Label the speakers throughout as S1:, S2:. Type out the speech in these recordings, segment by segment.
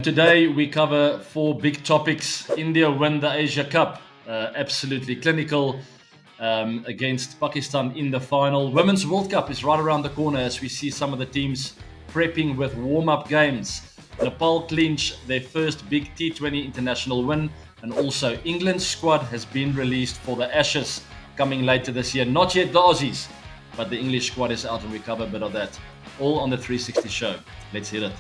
S1: Today we cover four big topics. India win the Asia Cup, absolutely clinical against Pakistan in the final. Women's World Cup is right around the corner as we see some of the teams prepping with warm-up games. Nepal clinch their first big T20 international win, and also England's squad has been released for the Ashes coming later this year. Not yet the Aussies, but the English squad is out and we cover a bit of that. All on the 360 show. Let's hit it.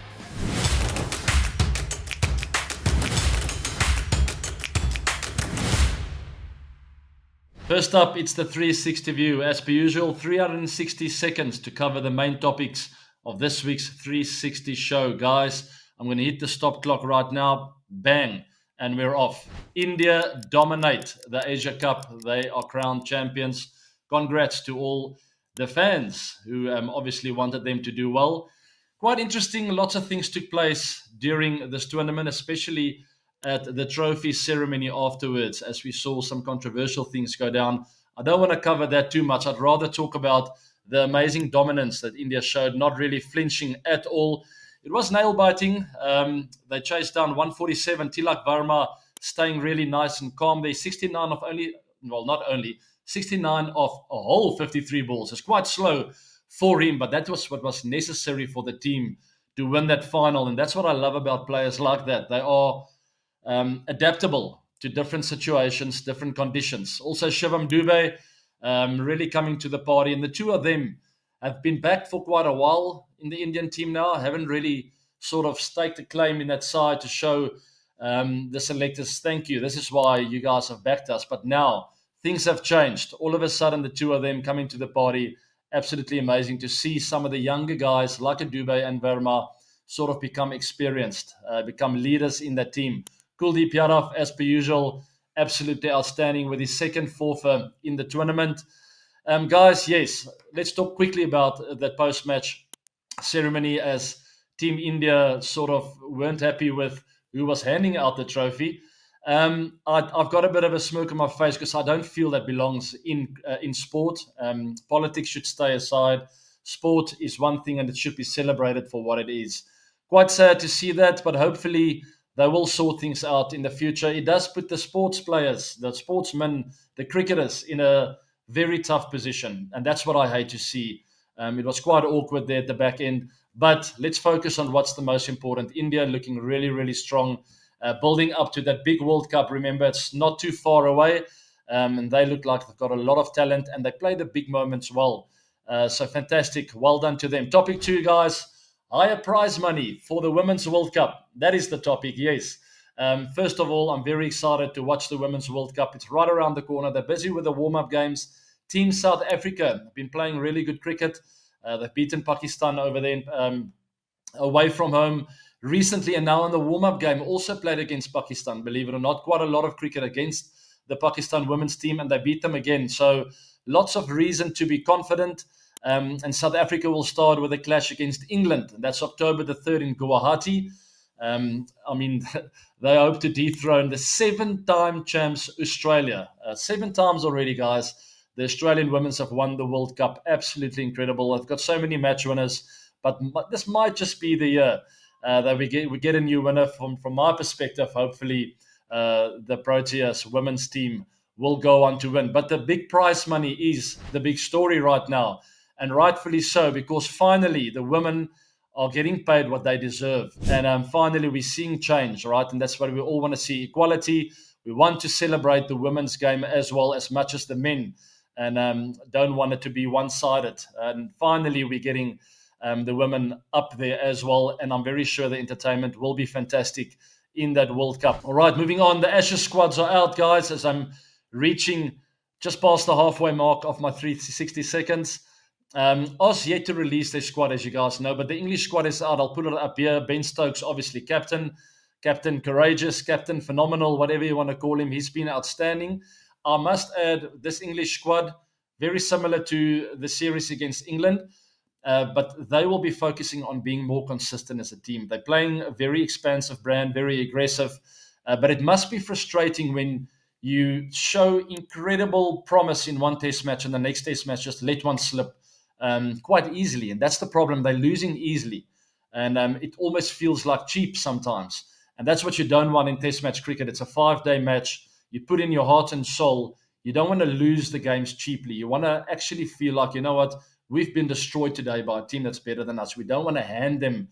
S1: First up, it's the 360 view. As per usual, 360 seconds to cover the main topics of this week's 360 show. Guys, I'm going to hit the stop clock right now. Bang. And we're off. India dominate the Asia Cup. They are crowned champions. Congrats to all the fans who obviously wanted them to do well. Quite interesting. Lots of things took place during this tournament, especially at the trophy ceremony afterwards, as we saw some controversial things go down. I don't want to cover that too much. I'd rather talk about the amazing dominance that India showed, not really flinching at all. It was nail-biting. They chased down 147. Tilak Varma staying really nice and calm. They 69 of only, well, not only, 69 of a whole 53 balls. It's quite slow for him, but that was what was necessary for the team to win that final. And that's what I love about players like that. They are adaptable to different situations, different conditions. Also, Shivam Dube really coming to the party. And the two of them have been back for quite a while in the Indian team now. Haven't really sort of staked a claim in that side to show the selectors, thank you. This is why you guys have backed us. But now things have changed. All of a sudden, the two of them coming to the party. Absolutely amazing to see some of the younger guys like a Dube and Verma sort of become experienced, become leaders in that team. Kuldeep Yadav, as per usual, absolutely outstanding with his second forfeit in the tournament. Guys, yes, let's talk quickly about that post-match ceremony, as Team India sort of weren't happy with who was handing out the trophy. I've got a bit of a smirk on my face because I don't feel that belongs in sport. Politics should stay aside. Sport is one thing and it should be celebrated for what it is. Quite sad to see that, but hopefully they will sort things out in the future. It does put the sports players, the sportsmen, the cricketers in a very tough position. And that's what I hate to see. It was quite awkward there at the back end. But let's focus on what's the most important. India looking really, really strong, building up to that big World Cup. Remember, it's not too far away. And they look like they've got a lot of talent and they play the big moments well. So fantastic. Well done to them. Topic two, guys. Higher prize money for the Women's World Cup. That is the topic, yes. First of all, I'm very excited to watch the Women's World Cup. It's right around the corner. They're busy with the warm-up games. Team South Africa have been playing really good cricket. They've beaten Pakistan over there away from home recently, and now in the warm-up game also played against Pakistan, believe it or not. Quite a lot of cricket against the Pakistan women's team, and they beat them again. So lots of reason to be confident. And South Africa will start with a clash against England. And that's October the 3rd in Guwahati. They hope to dethrone the 7-time champs Australia. 7 times already, guys. The Australian women's have won the World Cup. Absolutely incredible. They've got so many match winners. But this might just be the year that we get a new winner. From my perspective, hopefully the Proteas women's team will go on to win. But the big prize money is the big story right now. And rightfully so, because finally the women are getting paid what they deserve. And finally we're seeing change, right? And that's what we all want to see, equality. We want to celebrate the women's game as well as much as the men, and don't want it to be one-sided. And finally we're getting the women up there as well. And I'm very sure the entertainment will be fantastic in that World Cup. All right, moving on. The Ashes squads are out, guys, as I'm reaching just past the halfway mark of my 360 seconds. Oz yet to release their squad, as you guys know, but the English squad is out. I'll put it up here. Ben Stokes, obviously captain courageous, captain phenomenal, whatever you want to call him. He's been outstanding. I must add, this English squad, very similar to the series against England, but they will be focusing on being more consistent as a team. They're playing a very expansive brand, very aggressive, but it must be frustrating when you show incredible promise in one test match and the next test match just let one slip quite easily. And that's the problem. They're losing easily. And it almost feels like cheap sometimes. And that's what you don't want in Test match cricket. It's a 5-day match. You put in your heart and soul. You don't want to lose the games cheaply. You want to actually feel like, you know what, we've been destroyed today by a team that's better than us. We don't want to hand them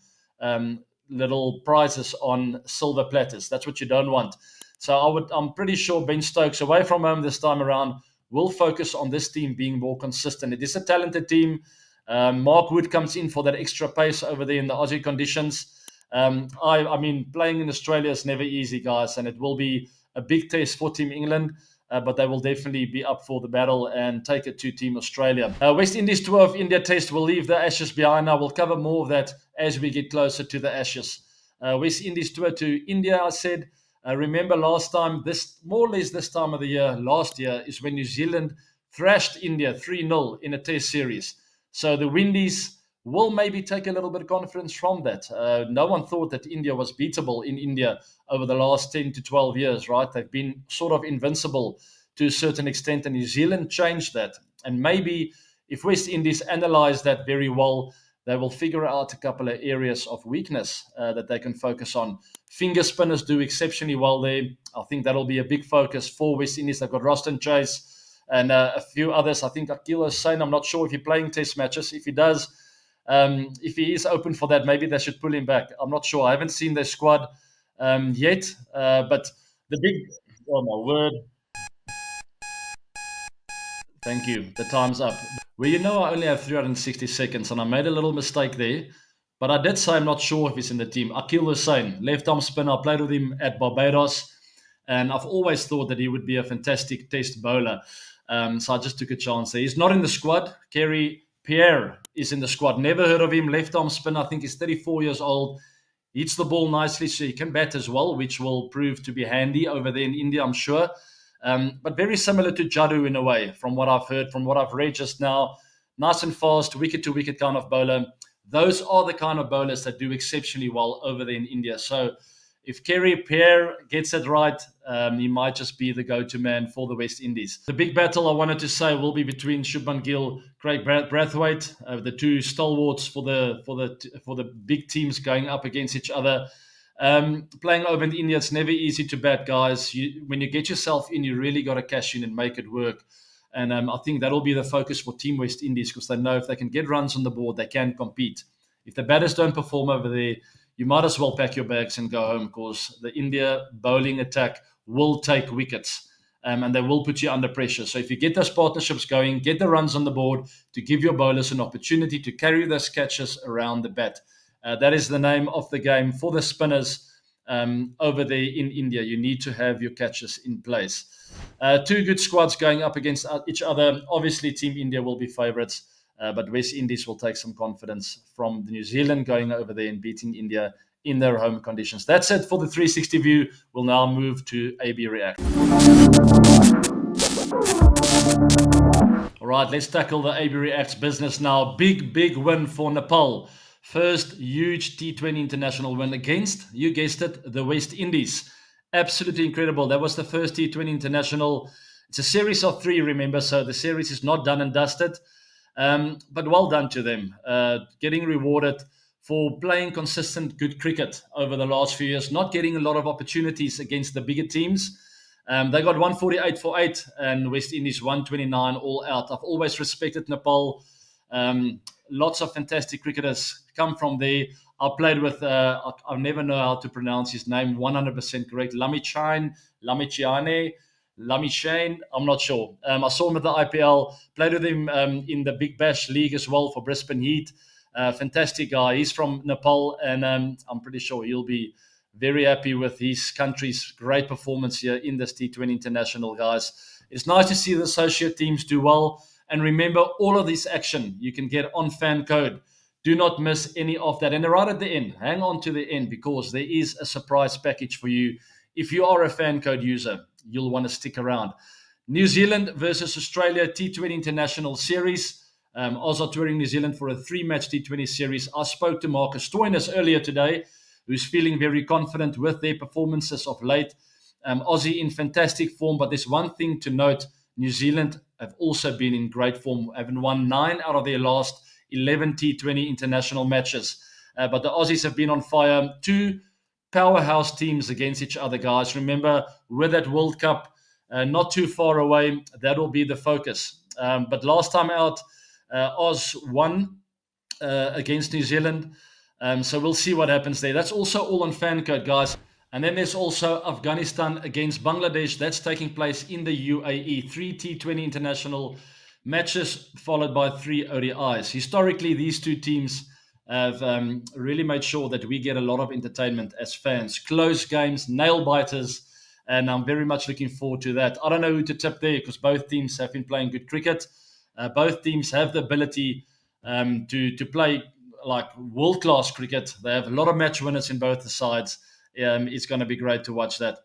S1: little prizes on silver platters. That's what you don't want. So I'm pretty sure Ben Stokes, away from home this time around, will focus on this team being more consistent. It is a talented team. Mark Wood comes in for that extra pace over there in the Aussie conditions. I mean, playing in Australia is never easy, guys, and it will be a big test for Team England. But they will definitely be up for the battle and take it to Team Australia. West Indies Tour of India Test will leave the Ashes behind now. We'll cover more of that as we get closer to the Ashes. West Indies Tour to India, I said. Remember last time, this more or less this time of the year, last year, is when New Zealand thrashed India 3-0 in a Test series. So the Windies will maybe take a little bit of confidence from that. No one thought that India was beatable in India over the last 10 to 12 years, right? They've been sort of invincible to a certain extent, and New Zealand changed that. And maybe if West Indies analyze that very well, they will figure out a couple of areas of weakness that they can focus on. Finger spinners do exceptionally well there. I think that'll be a big focus for West Indies. They've got Roston Chase and a few others. I think Akil Hussain, I'm not sure if he's playing Test matches. If he does, if he is open for that, maybe they should pull him back. I'm not sure. I haven't seen their squad yet. But the big, oh my word. Thank you. The time's up. Well, you know, I only have 360 seconds, and I made a little mistake there. But I did say I'm not sure if he's in the team. Akil Hussain, left arm spinner. I played with him at Barbados, and I've always thought that he would be a fantastic Test bowler. So I just took a chance there. He's not in the squad. Kerry Pierre is in the squad. Never heard of him. Left arm spinner. I think he's 34 years old. Hits the ball nicely, so he can bat as well, which will prove to be handy over there in India, I'm sure. But very similar to Jadu in a way, from what I've heard, from what I've read just now. Nice and fast, wicket to wicket kind of bowler. Those are the kind of bowlers that do exceptionally well over there in India. So if Kerry Pierre gets it right, he might just be the go-to man for the West Indies. The big battle I wanted to say will be between Shubman Gill, Craig Brathwaite, the two stalwarts for the big teams going up against each other. Playing over in India, it's never easy to bat, guys. When you get yourself in, you really got to cash in and make it work. And I think that'll be the focus for Team West Indies, because they know if they can get runs on the board, they can compete. If the batters don't perform over there, you might as well pack your bags and go home, because the India bowling attack will take wickets and they will put you under pressure. So if you get those partnerships going, get the runs on the board to give your bowlers an opportunity to carry those catches around the bat. That is the name of the game for the spinners over there in India. You need to have your catches in place. Two good squads going up against each other. Obviously, Team India will be favourites, but West Indies will take some confidence from New Zealand going over there and beating India in their home conditions. That's it for the 360 view. We'll now move to AB React. All right, let's tackle the AB Reacts business now. Big win for Nepal. First huge T20 international win against, you guessed it, the West Indies. Absolutely incredible. That was the first T20 international. It's a series of 3, remember, so the series is not done and dusted. But well done to them. Getting rewarded for playing consistent, good cricket over the last few years, not getting a lot of opportunities against the bigger teams. They got 148 for 8 and West Indies 129 all out. I've always respected Nepal. Lots of fantastic cricketers come from there. I played with, I never know how to pronounce his name 100% correct, Lamichane, I'm not sure. I saw him at the IPL, played with him in the Big Bash League as well for Brisbane Heat. Fantastic guy. He's from Nepal, and I'm pretty sure he'll be very happy with his country's great performance here in this T20 International, guys. It's nice to see the associate teams do well. And remember, all of this action you can get on Fan Code. Do not miss any of that. And right at the end, hang on to the end, because there is a surprise package for you. If you are a Fan Code user, you'll want to stick around. New Zealand versus Australia T20 International Series. Oz touring New Zealand for a 3-match T20 series. I spoke to Marcus Stoinis earlier today, who's feeling very confident with their performances of late. Aussie in fantastic form, but there's one thing to note. New Zealand have also been in great form, having won 9 out of their last 11 T20 international matches. But the Aussies have been on fire. Two powerhouse teams against each other, guys. Remember, with that World Cup not too far away, that will be the focus. But last time out, Oz won against New Zealand. So we'll see what happens there. That's also all on fan code, guys. And then there's also Afghanistan against Bangladesh. That's taking place in the UAE. 3 T20 international matches followed by 3 ODIs. Historically, these two teams have really made sure that we get a lot of entertainment as fans. Close games, nail biters, and I'm very much looking forward to that. I don't know who to tip there because both teams have been playing good cricket. Both teams have the ability to play like world-class cricket. They have a lot of match winners in both the sides. It's going to be great to watch that.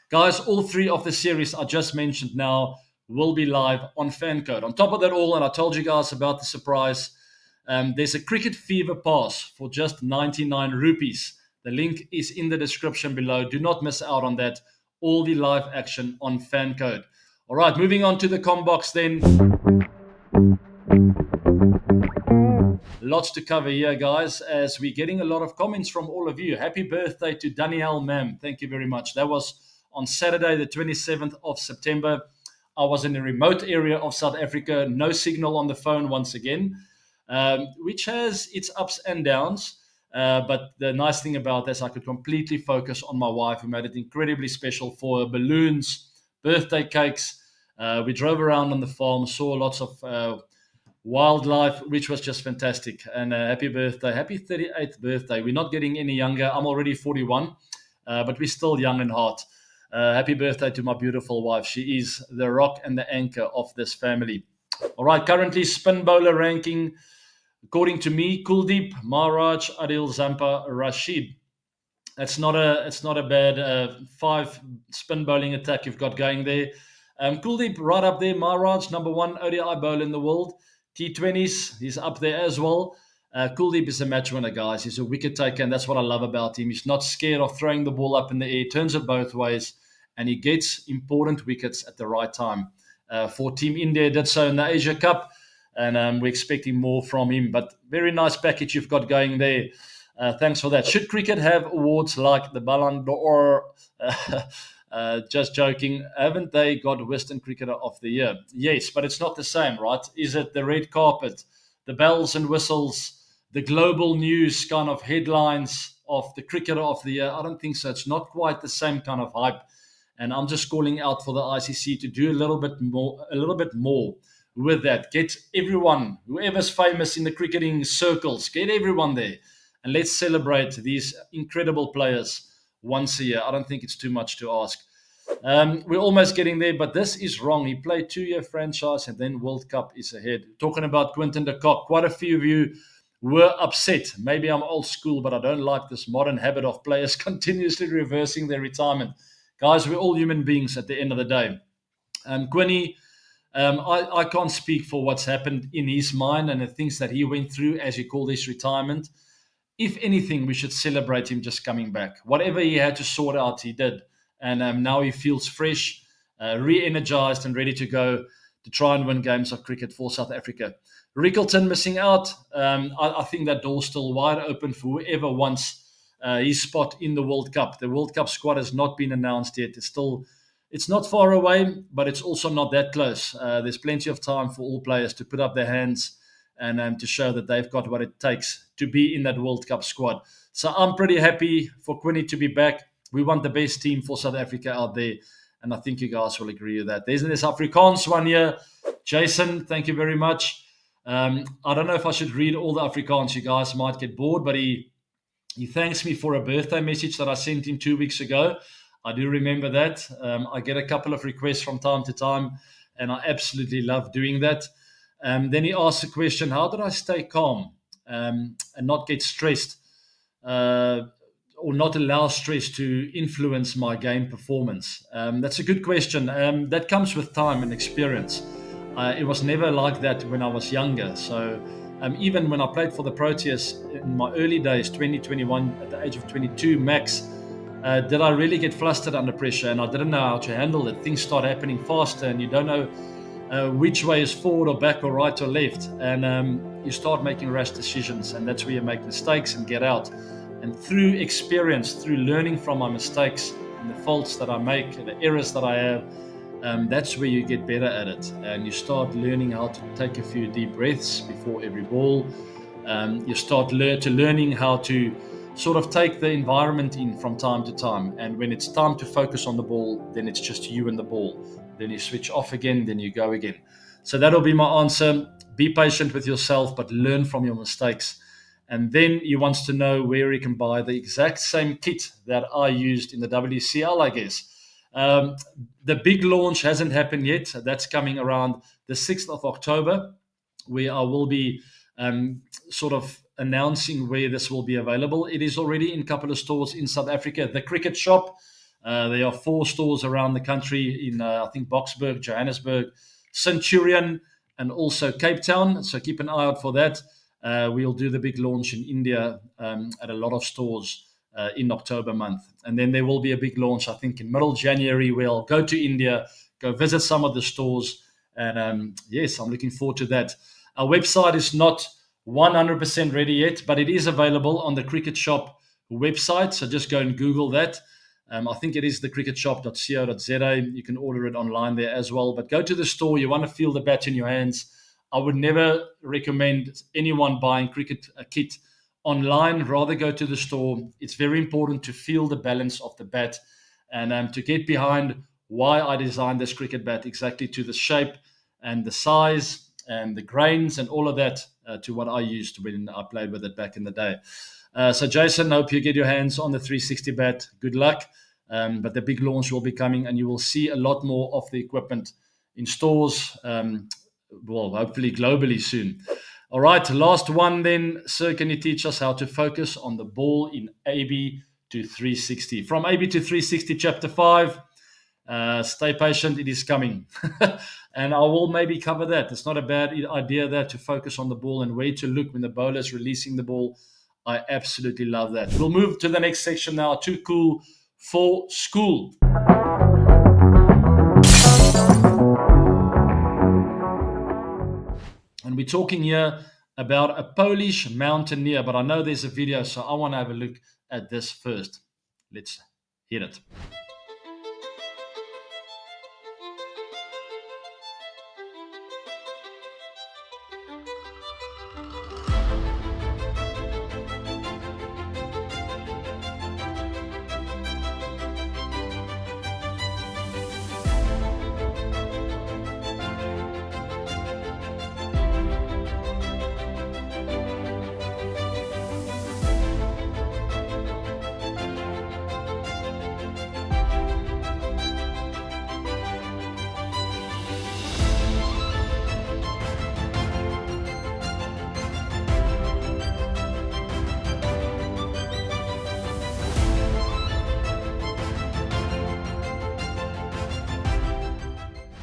S1: Guys, all 3 of the series I just mentioned now will be live on FanCode. On top of that all, and I told you guys about the surprise, there's a Cricket Fever Pass for just 99 rupees. The link is in the description below. Do not miss out on that. All the live action on FanCode. All right, moving on to the Combox then. Lots to cover here, guys, as we're getting a lot of comments from all of you. Happy birthday to Danielle, ma'am. Thank you very much. That was on Saturday, the 27th of September. I was in a remote area of South Africa, no signal on the phone once again, which has its ups and downs. But the nice thing about this, I could completely focus on my wife, who made it incredibly special for her. Balloons, birthday cakes. We drove around on the farm, saw lots of wildlife, which was just fantastic. And happy birthday, happy 38th birthday. We're not getting any younger. I'm already 41, but we're still young in heart. Happy birthday to my beautiful wife. She is the rock and the anchor of this family. All right, currently spin bowler ranking, according to me, Kuldeep, Maharaj, Adil, Zampa, Rashid. It's not a bad 5 spin bowling attack you've got going there. Kuldeep right up there. Maharaj, number 1 ODI bowler in the world. T20s, he's up there as well. Kuldeep is a match winner, guys. He's a wicket taker, and that's what I love about him. He's not scared of throwing the ball up in the air, turns it both ways, and he gets important wickets at the right time. For Team India, did so in the Asia Cup, and we're expecting more from him. But very nice package you've got going there. Thanks for that. Should cricket have awards like the Ballon d'Or? Just joking. Haven't they got Western Cricketer of the Year? Yes, but it's not the same, right? Is it the red carpet, the bells and whistles, the global news kind of headlines of the Cricketer of the Year? I don't think so. It's not quite the same kind of hype. And I'm just calling out for the ICC to do a little bit more with that. Get everyone, whoever's famous in the cricketing circles, get everyone there. And let's celebrate these incredible players once a year. I don't think it's too much to ask. We're almost getting there, but this is wrong. He played 2-year franchise and then World Cup is ahead. Talking about Quinton de Kock, quite a few of you were upset. Maybe I'm old school, but I don't like this modern habit of players continuously reversing their retirement. Guys, we're all human beings at the end of the day. Quinny, I can't speak for what's happened in his mind and the things that he went through as he called his retirement. If anything, we should celebrate him just coming back. Whatever he had to sort out, he did. And now he feels fresh, re-energized and ready to go to try and win games of cricket for South Africa. Rickleton missing out. I think that door's still wide open for whoever wants his spot in the World Cup. The World Cup squad has not been announced yet. It's not far away, but it's also not that close. There's plenty of time for all players to put up their hands and to show that they've got what it takes to be in that World Cup squad. So I'm pretty happy for Quinny to be back. We want the best team for South Africa out there, and I think you guys will agree with that. There's this Afrikaans one here. Jason, thank you very much. I don't know if I should read all the Afrikaans. You guys might get bored, but he thanks me for a birthday message that I sent him 2 weeks ago. I do remember that. I get a couple of requests from time to time, and I absolutely love doing that. Then he asked the question, how did I stay calm and not get stressed or not allow stress to influence my game performance? That's a good question. That comes with time and experience. It was never like that when I was younger. So even when I played for the Proteas in my early days, 2021, at the age of 22 max, did I really get flustered under pressure? And I didn't know how to handle it. Things start happening faster and you don't know which way is forward or back or right or left, and you start making rash decisions, and that's where you make mistakes and get out. And through experience, through learning from my mistakes and the faults that I make, the errors that I have, that's where you get better at it, and you start learning how to take a few deep breaths before every ball. You start learning how to sort of take the environment in from time to time, and when it's time to focus on the ball, then it's just you and the ball. Then you switch off again, then you go again. So that'll be my answer. Be patient with yourself, but learn from your mistakes. And then you want to know where you can buy the exact same kit that I used in the WCL, I guess. The big launch hasn't happened yet. That's coming around the 6th of October, where I will be sort of announcing where this will be available. It is already in a couple of stores in South Africa. The Cricket Shop, there are 4 stores around the country in, I think, Boksburg, Johannesburg, Centurion, and also Cape Town. So keep an eye out for that. We'll do the big launch in India at a lot of stores in October month. And then there will be a big launch, I think, in middle January. We'll go to India, go visit some of the stores. And yes, I'm looking forward to that. Our website is not 100% ready yet, but it is available on the Cricket Shop website. So just go and Google that. I think it is thecricketshop.co.za. You can order it online there as well. But go to the store. You want to feel the bat in your hands. I would never recommend anyone buying cricket kit online. Rather go to the store. It's very important to feel the balance of the bat and to get behind why I designed this cricket bat exactly to the shape and the size and the grains and all of that to what I used when I played with it back in the day. So Jason, hope you get your hands on the 360 bat. Good luck. But the big launch will be coming, and you will see a lot more of the equipment in stores, well, hopefully globally soon. All right, last one then. Sir, can you teach us how to focus on the ball in AB to 360? From AB to 360, chapter 5. Stay patient, it is coming. And I will maybe cover that. It's not a bad idea there to focus on the ball and where to look when the bowler is releasing the ball. I absolutely love that. We'll move to the next section now. Too cool for school. And we're talking here about a Polish mountaineer, but I know there's a video, so I want to have a look at this first. Let's hit it.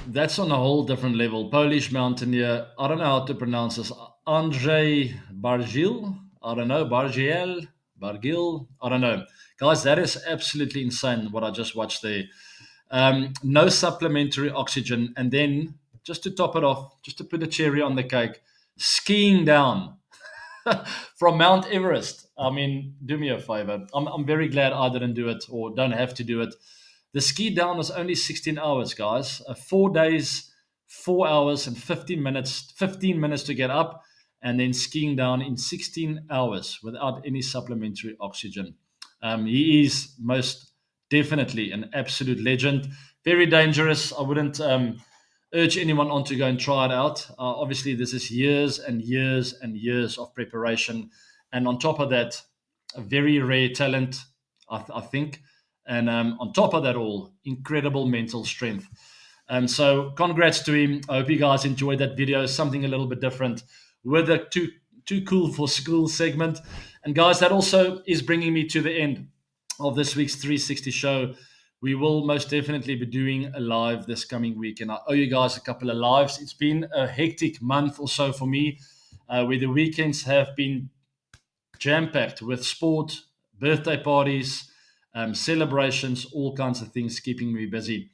S1: That's on a whole different level. Polish mountaineer. I don't know how to pronounce this. Andrzej Bargil. I don't know. Bargil. I don't know. Guys, that is absolutely insane what I just watched there. No supplementary oxygen. And then, just to top it off, just to put a cherry on the cake, skiing down from Mount Everest. I mean, do me a favor. I'm very glad I didn't do it or don't have to do it. The ski down was only 16 hours, guys. 4 days, 4 hours and 15 minutes to get up, and then skiing down in 16 hours without any supplementary oxygen. He is most definitely an absolute legend. Very dangerous. I wouldn't urge anyone on to go and try it out. Obviously, this is years and years and years of preparation. And on top of that, a very rare talent, I think. And on top of that all, incredible mental strength. So congrats to him. I hope you guys enjoyed that video. Something a little bit different with a too cool for school segment. And guys, that also is bringing me to the end of this week's 360 show. We will most definitely be doing a live this coming week. And I owe you guys a couple of lives. It's been a hectic month or so for me, where the weekends have been jam-packed with sport, birthday parties, celebrations, all kinds of things keeping me busy.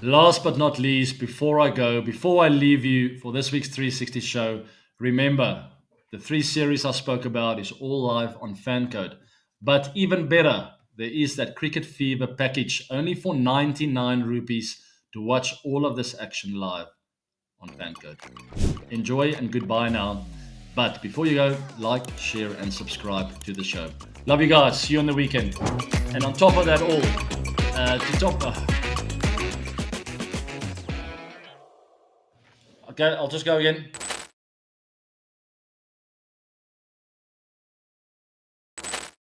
S1: Last but not least, before I leave you for this week's 360 show, remember the 3 series I spoke about is all live on FanCode. But even better, there is that Cricket Fever package only for 99 rupees to watch all of this action live on FanCode. Enjoy and goodbye now. But before you go, like, share, and subscribe to the show. Love you guys. See you on the weekend. And on top of that okay, I'll just go again.